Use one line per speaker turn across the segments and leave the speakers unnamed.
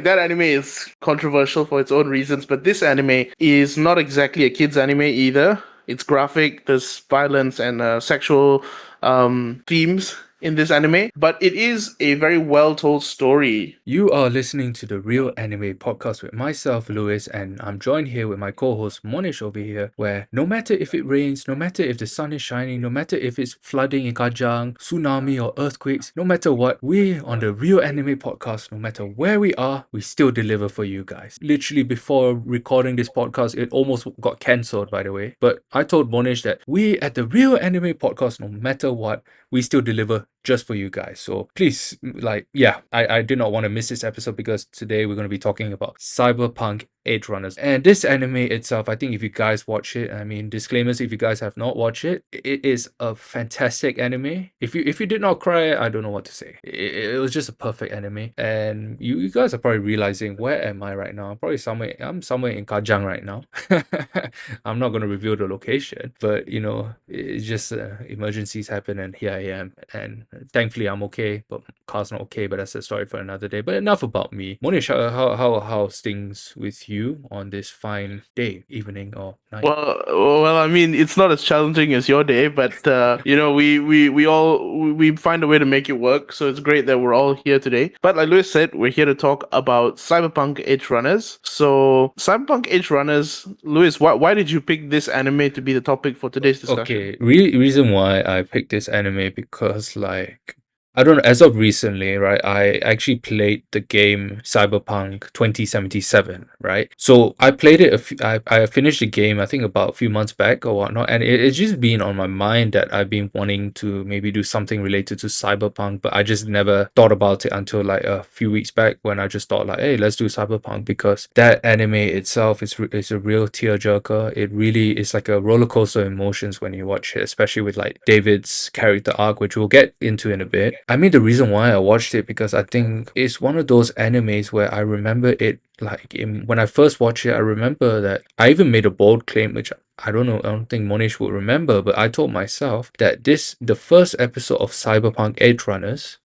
That anime is controversial for its own reasons, but this anime is not exactly a kids anime either. It's graphic, there's violence and sexual themes in this anime, but it is a very well told story.
You are listening to the Real Anime Podcast with myself, Lewis, and I'm joined here with my co-host Mohnish over here, where no matter if it rains, no matter if the sun is shining, no matter if it's flooding in Kajang, tsunami or earthquakes, no matter what, we on the Real Anime Podcast, no matter where we are, we still deliver for you guys. Literally before recording this podcast, it almost got cancelled, by the way, but I told Mohnish that we at the Real Anime Podcast, no matter what, we still deliver just for you guys. So please, I did not want to miss this episode because today we're going to be talking about Cyberpunk Edgerunners. And this anime itself, I think if you guys watch it, I mean, disclaimers, if you guys have not watched it, it is a fantastic anime. If you did not cry, I don't know what to say. It was just a perfect anime. And you guys are probably realizing, where am I right now? I'm somewhere in Kajang right now. I'm not going to reveal the location, but it's just emergencies happen and here I am. And thankfully I'm okay, but car's not okay, but that's a story for another day. But enough about me. Monish, how's things with you on this fine day, evening or night?
Well, I mean, it's not as challenging as your day, but we find a way to make it work. So it's great that we're all here today. But like Lewis said, we're here to talk about Cyberpunk Edgerunners. So Cyberpunk Edgerunners, Lewis, why did you pick this anime to be the topic for today's discussion?
Okay, reason why I picked this anime because I don't know, as of recently, right, I actually played the game Cyberpunk 2077, right? So I played it, I finished the game, I think about a few months back or whatnot, and it's just been on my mind that I've been wanting to maybe do something related to Cyberpunk, but I just never thought about it until like a few weeks back when I just thought like, hey, let's do Cyberpunk because that anime itself is a real tearjerker. It really is like a roller coaster of emotions when you watch it, especially with like David's character arc, which we'll get into in a bit. I mean, the reason why I watched it because I think it's one of those animes where I remember it when I first watched it. I remember that I even made a bold claim, which I don't know, I don't think Monish would remember, but I told myself that the first episode of Cyberpunk Edgerunners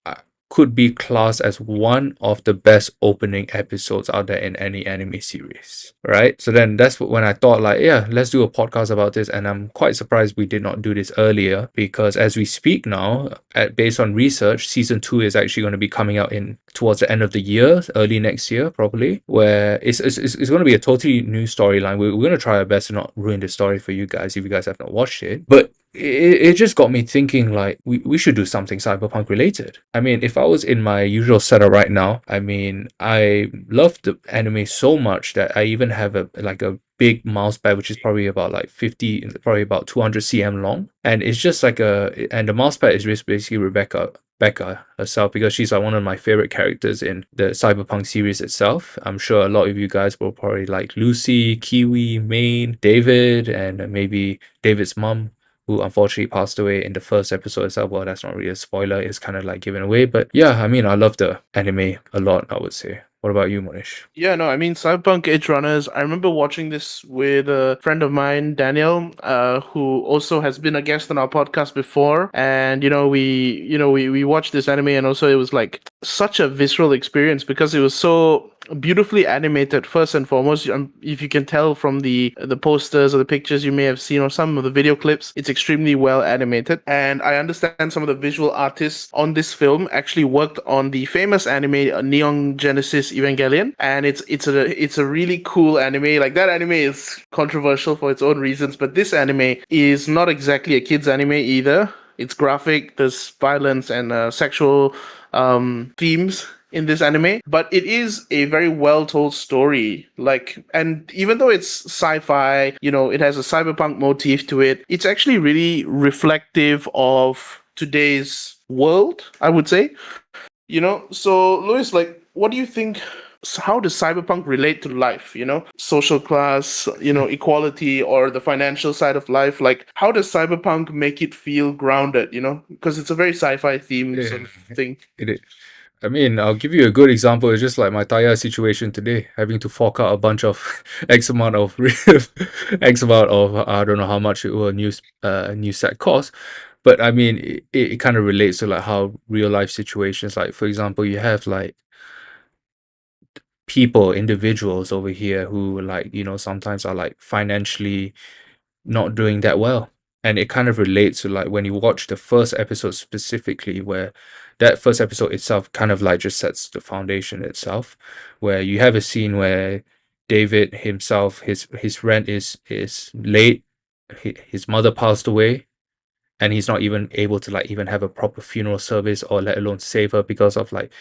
could be classed as one of the best opening episodes out there in any anime series, right? So then when I thought like, yeah, let's do a podcast about this, and I'm quite surprised we did not do this earlier because as we speak now, based on research, season 2 is actually going to be coming out towards the end of the year, early next year probably, where it's going to be a totally new storyline. We're going to try our best to not ruin the story for you guys if you guys have not watched it, but it just got me thinking like we should do something cyberpunk related. I mean, if I was in my usual setup right now, I mean, I love the anime so much that I even have a big mouse pad which is probably about like 50, probably about 200 cm long, and it's just and the mouse pad is just basically Becca herself because she's like one of my favorite characters in the Cyberpunk series itself. I'm sure a lot of you guys will probably like Lucy, Kiwi, Main, David, and maybe David's mom, who unfortunately passed away in the first episode itself. Well, that's not really a spoiler, it's kind of like given away. But yeah, I mean, I love the anime a lot, I would say. What about you, Monish?
Yeah, no, I mean Cyberpunk Edgerunners. I remember watching this with a friend of mine, Daniel, who also has been a guest on our podcast before. And we watched this anime, and also it was like such a visceral experience because it was so beautifully animated first and foremost. If you can tell from the posters or the pictures you may have seen or some of the video clips, it's extremely well animated. And I understand some of the visual artists on this film actually worked on the famous anime Neon Genesis Evangelion, and it's a really cool anime. Like that anime is controversial for its own reasons, but this anime is not exactly a kids anime either. It's graphic, there's violence and sexual themes in this anime, but it is a very well told story. And even though it's sci-fi, it has a cyberpunk motif to it, it's actually really reflective of today's world, I would say. So Louis, like, what do you think? How does cyberpunk relate to life? Social class, equality, or the financial side of life. Like, how does cyberpunk make it feel grounded? Because it's a very sci-fi theme sort
Yeah,
of thing.
it is. I mean, I'll give you a good example. It's just like my Taya situation today, having to fork out a bunch of X amount of X amount of I don't know how much it will new set cost, but I mean it kind of relates to like how real life situations, like for example, you have like people, individuals over here who like, sometimes are like financially not doing that well. And it kind of relates to like when you watch the first episode specifically, where that first episode itself kind of like just sets the foundation itself, where you have a scene where David himself, his rent is late, his mother passed away, and he's not even able to like even have a proper funeral service, or let alone save her, because of like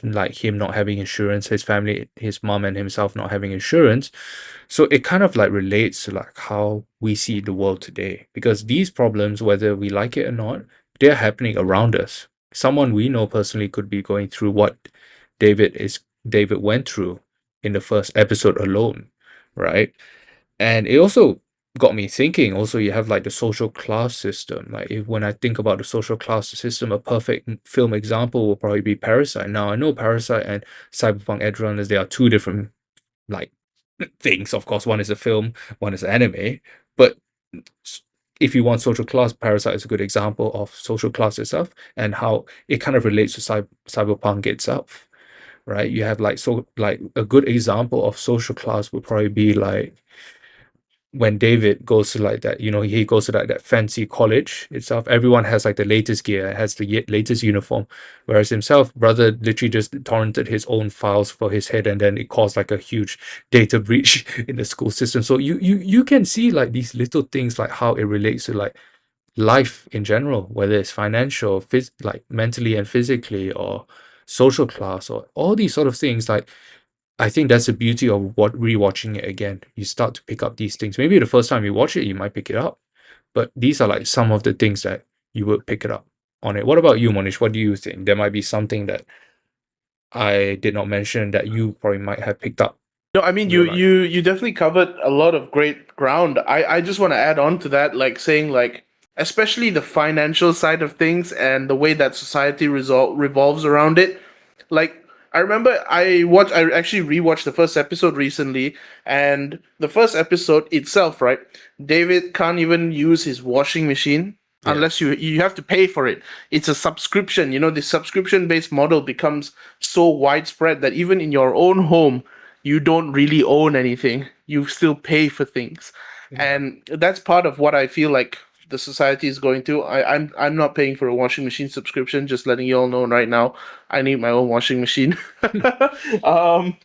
like him not having insurance, his family, his mom and himself not having insurance. So it kind of like relates to like how we see the world today, because these problems, whether we like it or not, they're happening around us. Someone we know personally could be going through what David went through in the first episode alone, right? And it also got me thinking. Also, you have like the social class system. Like, when I think about the social class system, a perfect film example will probably be Parasite. Now I know Parasite and Cyberpunk Edgerunners, they are two different like things. Of course, one is a film, one is anime. But if you want social class, Parasite is a good example of social class itself, and how it kind of relates to Cyberpunk itself, right? You have like, so like a good example of social class would probably be like when David goes to like that, he goes to that fancy college itself. Everyone has like the latest gear, has the latest uniform, whereas himself, brother, literally just torrented his own files for his head, and then it caused like a huge data breach in the school system. So you can see like these little things, like how it relates to like life in general, whether it's financial, like mentally and physically, or social class, or all these sort of things. Like, I think that's the beauty of what rewatching it again. You start to pick up these things. Maybe the first time you watch it, you might pick it up, but these are like some of the things that you would pick it up on it. What about you, Monish? What do you think? There might be something that I did not mention that you probably might have picked up
No, I mean
in
you
real life.
you definitely covered a lot of great ground. I just want to add on to that, like saying like especially the financial side of things and the way that society revolves around it. Like I remember I actually rewatched the first episode recently, and the first episode itself, right? David can't even use his washing machine
Yeah.
unless you have to pay for it. It's a subscription. The subscription based model becomes so widespread that even in your own home you don't really own anything. You still pay for things.
Yeah.
And that's part of what I feel like the society is going to. I'm not paying for a washing machine subscription, just letting you all know right now. I need my own washing machine. um,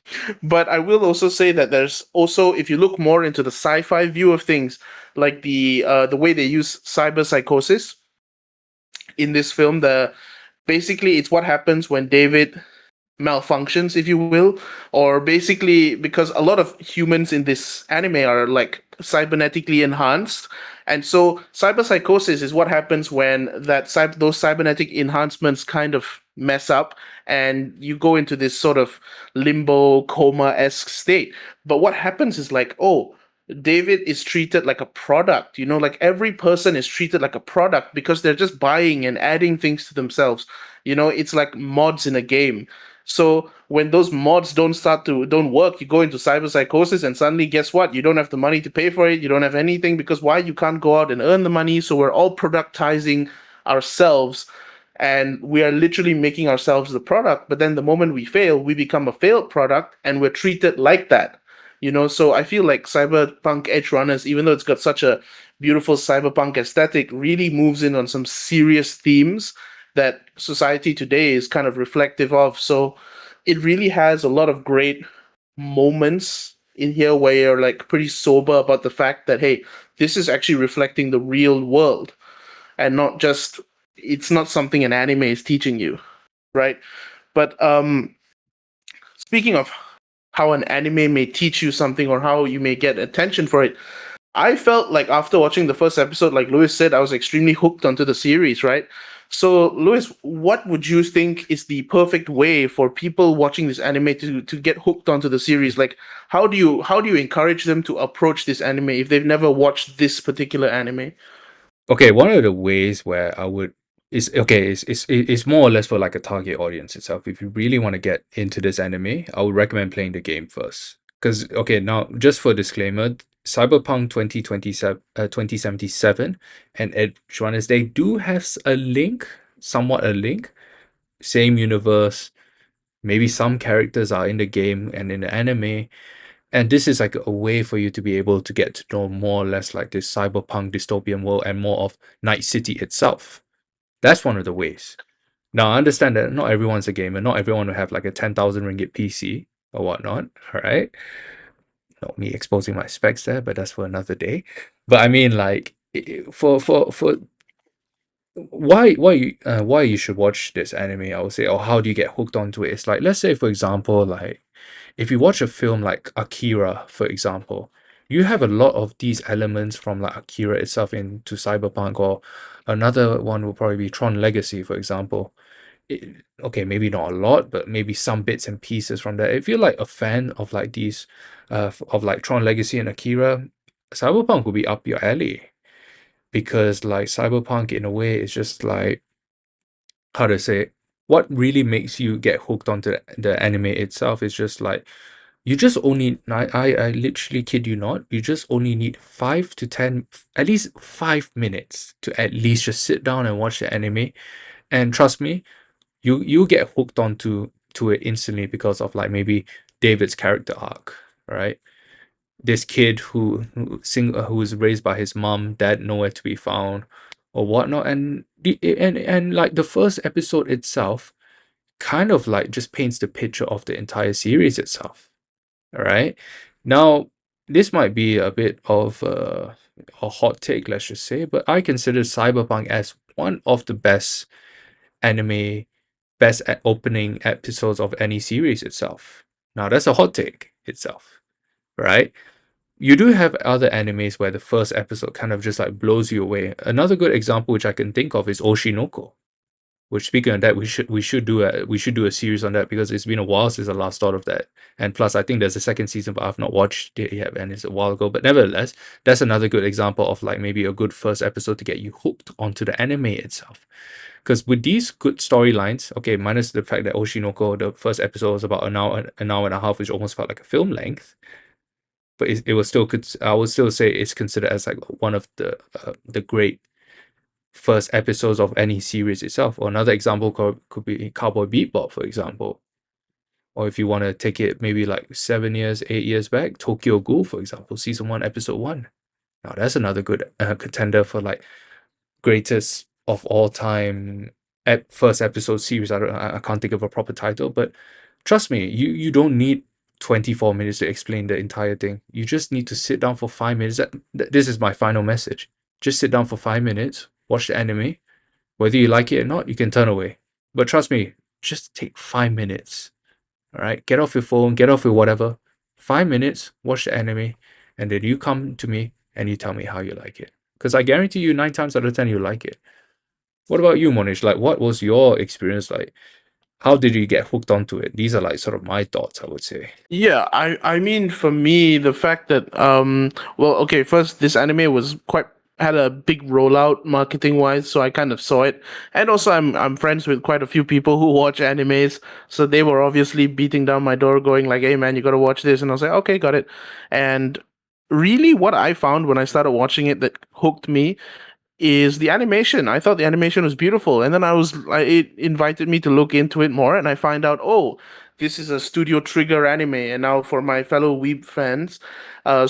but I will also say that there's also, if you look more into the sci-fi view of things, like the way they use cyber psychosis in this film, basically it's what happens when David malfunctions, if you will, or basically because a lot of humans in this anime are like cybernetically enhanced, and so cyberpsychosis is what happens when those cybernetic enhancements kind of mess up, and you go into this sort of limbo coma-esque state. But what happens is like, oh, David is treated like a product, like every person is treated like a product because they're just buying and adding things to themselves. It's like mods in a game. So when those mods don't work, you go into cyber psychosis, and suddenly guess what? You don't have the money to pay for it. You don't have anything because why? You can't go out and earn the money. So we're all productizing ourselves, and we are literally making ourselves the product. But then the moment we fail, we become a failed product, and we're treated like that. So I feel like Cyberpunk Edgerunners, even though it's got such a beautiful cyberpunk aesthetic, really moves in on some serious themes that society today is kind of reflective of. So it really has a lot of great moments in here where you're like pretty sober about the fact that, hey, this is actually reflecting the real world, and not just, it's not something an anime is teaching you, right? But speaking of how an anime may teach you something or how you may get attention for it, I felt like after watching the first episode, like Lewis said, I was extremely hooked onto the series, right? So, Lewis, what would you think is the perfect way for people watching this anime to get hooked onto the series? Like, how do you encourage them to approach this anime if they've never watched this particular anime?
Okay, one of the ways where I would is okay, it's more or less for like a target audience itself. If you really want to get into this anime, I would recommend playing the game first. Because okay, now just for disclaimer, Cyberpunk 2077 and Edgerunners, they do have a link, somewhat a link, same universe, Maybe some characters are in the game and in the anime, and this is like a way for you to be able to get to know more or less like this cyberpunk dystopian world and more of Night City itself. That's one of the ways. Now, I understand that not everyone's a gamer, not everyone will have like a 10,000 ringgit PC or whatnot, all right? Not me exposing my specs there, but that's for another day. But I mean, like, for why you should watch this anime, I would say, or how do you get hooked onto it? It's like, let's say, for example, like, if you watch a film like Akira, for example, you have a lot of these elements from like Akira itself into Cyberpunk, or another one will probably be Tron Legacy, for example. Okay, maybe not a lot, but maybe some bits and pieces from that. If you're like a fan of like these, of like Tron Legacy and Akira, Cyberpunk will be up your alley, because like Cyberpunk in a way is just like, how to say, what really makes you get hooked onto the anime itself is just like, you just only, I literally kid you not, you just only need 5 to 10, at least 5 minutes to at least just sit down and watch the anime. And trust me, you get hooked onto it instantly because of like maybe David's character arc, right? This kid who was raised by his mom, dad nowhere to be found, or whatnot, and like the first episode itself kind of like just paints the picture of the entire series itself. All right. Now, this might be a bit of a hot take, let's just say, but I consider Cyberpunk as one of the best anime, opening episodes of any series itself. Now, that's a hot take itself, right? You do have other animes where the first episode kind of just like blows you away. Another good example which I can think of is Oshinoko. Which, speaking of that, we should do a series on that, because it's been a while since I last thought of that. And plus, I think there's a second season, but I've not watched it yet, and it's a while ago. But nevertheless, that's another good example of like maybe a good first episode to get you hooked onto the anime itself. Because with these good storylines, okay, minus the fact that Oshinoko, the first episode was about an hour and a half, which almost felt like a film length, but it was still, I would still say it's considered as like one of the great first episodes of any series itself. Or another example could be Cowboy Bebop, for example. Or if you want to take it maybe like 7 years, 8 years back, Tokyo Ghoul, for example, season 1, episode 1. Now that's another good contender for like greatest of all time first episode series. I can't think of a proper title, but trust me, you don't need 24 minutes to explain the entire thing. You just need to sit down for 5 minutes. This is my final message. Just sit down for 5 minutes, watch the anime. Whether you like it or not, you can turn away. But trust me, just take 5 minutes. All right, get off your phone, get off your whatever. 5 minutes, watch the anime, and then you come to me and you tell me how you like it. Because I guarantee you, 9 times out of 10, you like it. What about you, Monish? Like, what was your experience like? How did you get hooked onto it? These are like sort of my thoughts, I would say.
Yeah, I mean, for me, the fact that well, okay, first, this anime was quite had a big rollout marketing wise, so I kind of saw it. And also I'm friends with quite a few people who watch animes, so they were obviously beating down my door going like, "Hey man, you got to watch this." And I was like, "Okay, got it." And really what I found when I started watching it that hooked me is the animation. I thought the animation was beautiful, and then it invited me to look into it more, and I find out, oh, this is a Studio Trigger anime. And now for my fellow Weeb fans,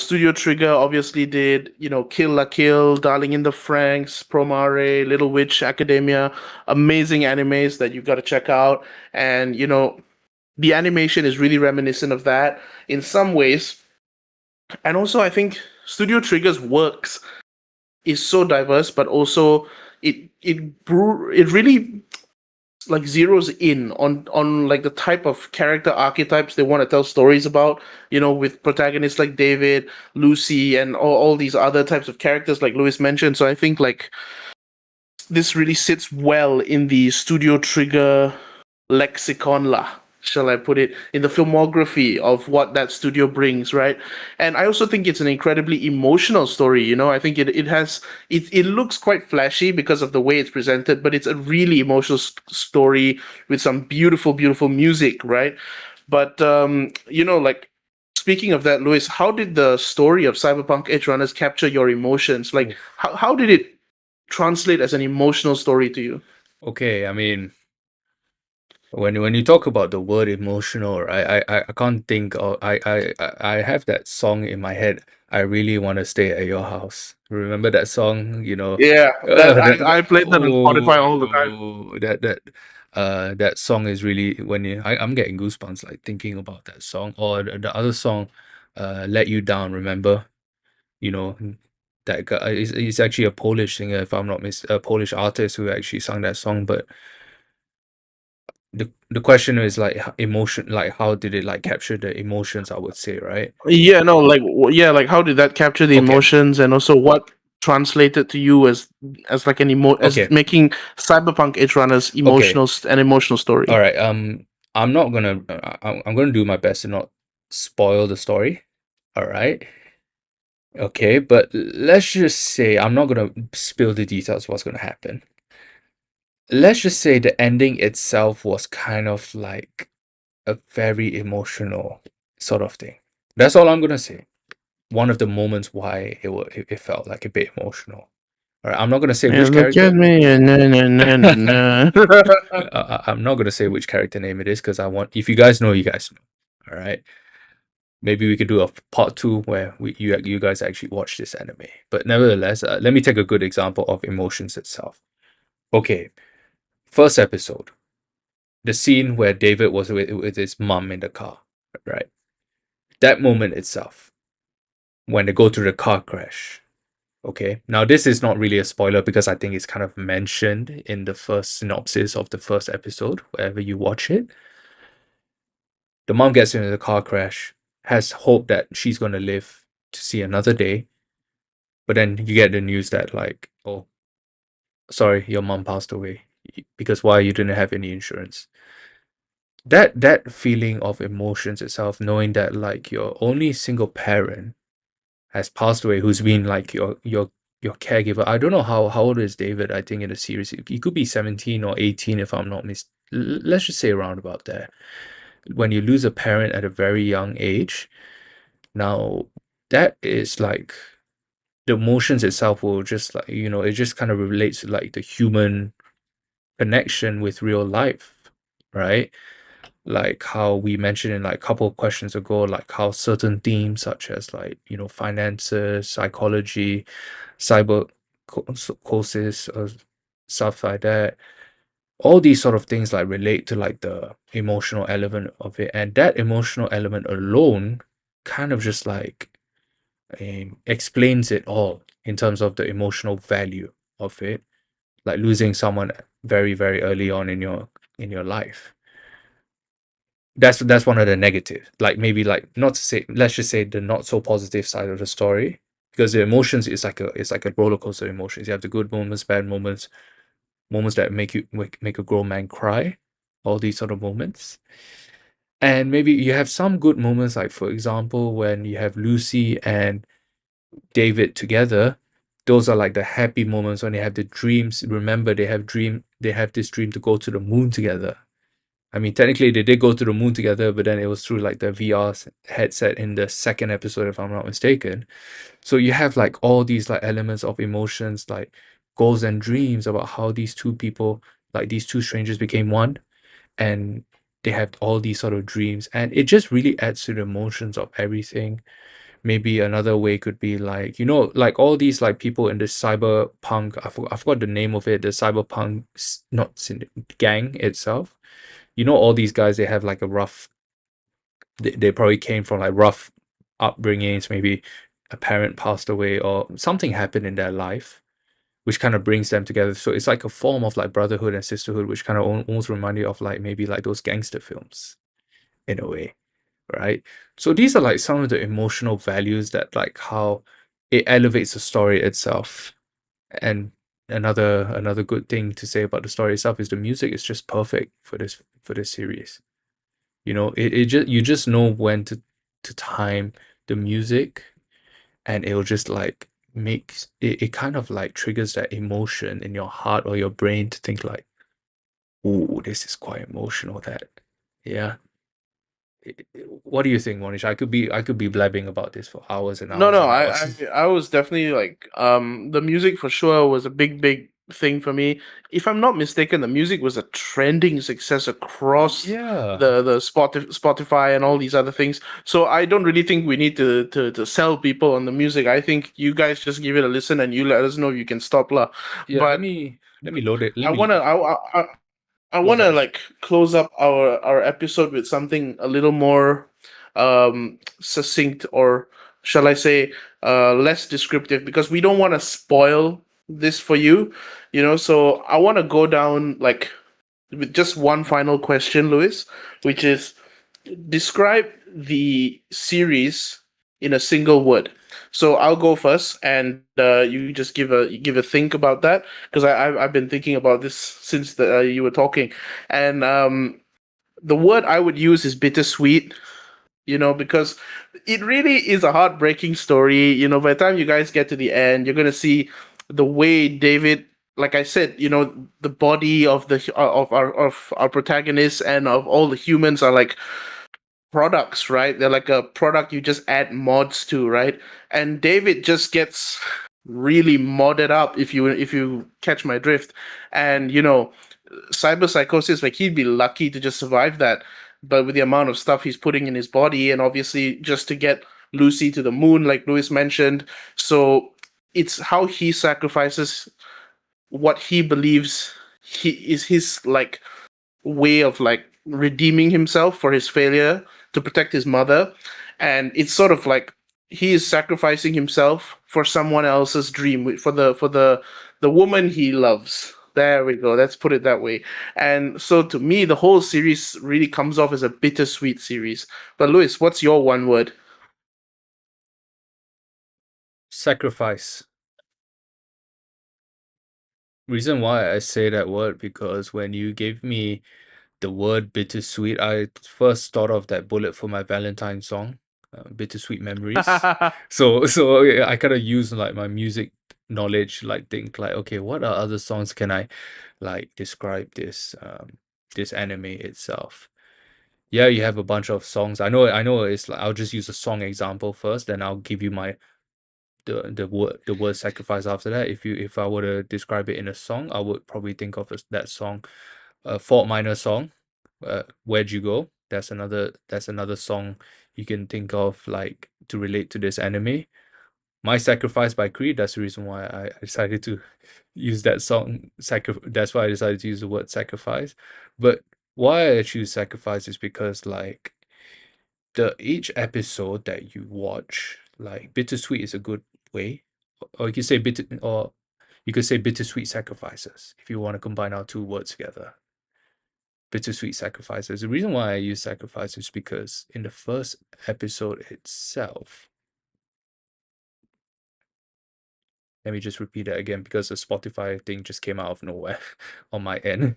Studio Trigger obviously did, Kill la Kill, Darling in the Franxx, Promare, Little Witch Academia, amazing animes that you've got to check out. And the animation is really reminiscent of that in some ways. And also, I think Studio Trigger's works is so diverse, but also it really like zeroes in on like the type of character archetypes they want to tell stories about. With protagonists like David, Lucy, and all these other types of characters like Lewis mentioned. So I think like this really sits well in the Studio Trigger lexicon lah, shall I put it, in the filmography of what that studio brings, right? And I also think it's an incredibly emotional story. I think it looks quite flashy because of the way it's presented, but it's a really emotional story with some beautiful, beautiful music, right? But like, speaking of that, Lewis, how did the story of Cyberpunk Edgerunners capture your emotions? Like, how did it translate as an emotional story to you?
Okay, I mean, when you talk about the word emotional, right? I can't think of I have that song in my head. I really want to stay at your house. Remember that song?
Yeah, that I played that on Spotify all the time.
That song is really I'm getting goosebumps like thinking about that song. Or the other song, Let You Down, remember? You know, that guy is actually a Polish singer, if I'm not a Polish artist who actually sung that song. But the question is like emotion, like how did it like capture the emotions, I would say, right?
Yeah, no, like yeah, like how did that capture the
Okay,
emotions, and also what translated to you as like as
okay,
making Cyberpunk Edgerunners
okay.
an emotional
All
story.
right. I'm not gonna. I'm gonna do my best to not spoil the story. All right. Okay, but let's just say I'm not gonna spill the details of what's gonna happen. Let's just say the ending itself was kind of like a very emotional sort of thing. That's all I'm gonna say. One of the moments why it felt like a bit emotional. All right, I'm not gonna say
Yeah,
which
look at
character.
me, and na.
I'm not gonna say which character name it is because I want. If you guys know, you guys know. All right. Maybe we could do a part two where you guys actually watch this anime. But nevertheless, let me take a good example of emotions itself. Okay, first episode, the scene where David was with his mom in the car, right? That moment itself, when they go through the car crash. Okay, now this is not really a spoiler because I think it's kind of mentioned in the first synopsis of the first episode, wherever you watch it. The mom gets into the car crash, has hope that she's going to live to see another day, but then you get the news that like, oh, sorry, your mom passed away because why you didn't have any insurance. That feeling of emotions itself, knowing that like your only single parent has passed away, who's been like your caregiver. I don't know how old is David. I think in the series he could be 17 or 18 if I'm not let's just say around about there. When you lose a parent at a very young age, now that is like the emotions itself will just like it just kind of relates to like the human connection with real life, right? Like how we mentioned in like a couple of questions ago, like how certain themes such as like finances, psychology, cyber courses, or stuff like that, all these sort of things like relate to like the emotional element of it, and that emotional element alone kind of just like explains it all in terms of the emotional value of it, like losing someone very very early on in your life. That's one of the negatives, like maybe like not to say, let's just say the not so positive side of the story, because the emotions is like a roller coaster of emotions. You have the good moments, bad moments, moments that make a grown man cry, all these sort of moments. And maybe you have some good moments, like for example when you have Lucy and David together. Those are like the happy moments when they have the dreams. Remember, they have this dream to go to the moon together. I mean, technically they did go to the moon together, but then it was through like the VR headset in the second episode, if I'm not mistaken. So you have like all these like elements of emotions, like goals and dreams about how these two people, like these two strangers, became one, and they have all these sort of dreams, and it just really adds to the emotions of everything. Maybe another way could be like, like all these like people in this cyberpunk, I forgot the name of it, the cyberpunk, not gang itself. All these guys, they have like a rough, they probably came from like rough upbringings. Maybe a parent passed away or something happened in their life, which kind of brings them together. So it's like a form of like brotherhood and sisterhood, which kind of almost remind you of like maybe like those gangster films in a way, right? So these are like some of the emotional values that like how it elevates the story itself. And another good thing to say about the story itself is the music is just perfect for this series. It just, you just know when to time the music, and it'll just like makes it kind of like triggers that emotion in your heart or your brain to think like, oh, this is quite emotional. That, yeah. What do you think, Monish? I could be blabbing about this for hours and
No,
hours
no,
and
I
hours.
I was definitely like the music for sure was a big thing for me. If I'm not mistaken, the music was a trending success across
Yeah.
the Spotify and all these other things. So I don't really think we need to sell people on the music. I think you guys just give it a listen and you let us know if you can stop lah.
Yeah, let
But
me load it.
I
Let me
wanna I
go
want to
ahead.
like close up our episode with something a little more succinct, or shall I say less descriptive, because we don't want to spoil this for you, you know. So I want to go down like with just one final question, Lewis, which is describe the series in a single word. So I'll go first, and you just give a think about that, because I've been thinking about this since you were talking, and the word I would use is bittersweet. You know, because it really is a heartbreaking story. You know, by the time you guys get to the end, you're gonna see the way David, like I said, you know, the body of the of our protagonist and of all the humans are like products, right? They're like a product you just add mods to, right? And David just gets really modded up, if you catch my drift. And you know, cyber psychosis, like he'd be lucky to just survive that. But with the amount of stuff he's putting in his body, and obviously just to get Lucy to the moon, like Lewis mentioned, so it's how he sacrifices what he believes he is his like way of like redeeming himself for his failure to protect his mother. And it's sort of like he is sacrificing himself for someone else's dream, for the woman he loves. There we go, let's put it that way. And so to me, the whole series really comes off as a bittersweet series. But Lewis, what's your one word?
Sacrifice. Reason why I say that word, because when you gave me the word bittersweet, I first thought of that Bullet for My Valentine song, Bittersweet Memories. So yeah, I kind of use like my music knowledge, like think like, okay, what are other songs can I like describe this anime itself? Yeah, you have a bunch of songs. I know it's like I'll just use a song example first, then I'll give you my the word sacrifice after that. If I were to describe it in a song, I would probably think of that song, Fort Minor song, Where'd You Go? That's another song you can think of like to relate to this anime. My Sacrifice by Creed. That's the reason why I decided to use that song. That's why I decided to use the word sacrifice. But why I choose sacrifice is because like each episode that you watch, like bittersweet is a good way, or you could say bittersweet sacrifices if you want to combine our two words together. Bittersweet sacrifices. The reason why I use sacrifice is because in the first episode itself, let me just repeat that again because the Spotify thing just came out of nowhere on my end.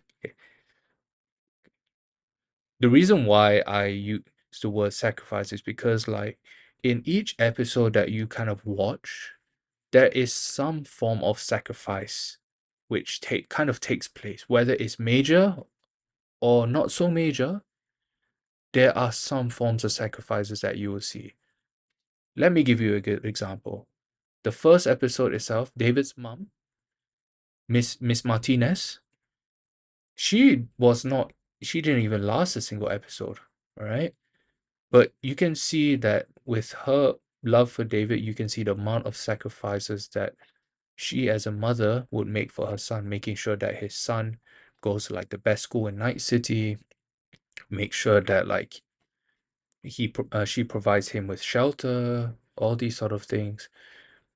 The reason why I use the word sacrifice is because like in each episode that you kind of watch, there is some form of sacrifice which kind of takes place, whether it's major or not so major. There are some forms of sacrifices that you will see. Let me give you a good example. The first episode itself, David's mom, Miss Martinez, she was not she didn't even last a single episode, all right? But you can see that with her love for David, you can see the amount of sacrifices that she as a mother would make for her son, making sure that his son goes to like the best school in Night City, make sure that like she provides him with shelter, all these sort of things.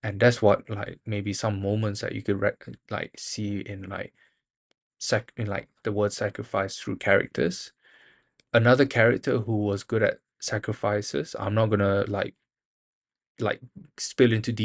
And that's what like maybe some moments that you could like see in like in like the word sacrifice through characters. Another character who was good at sacrifices, I'm not gonna like spill into detail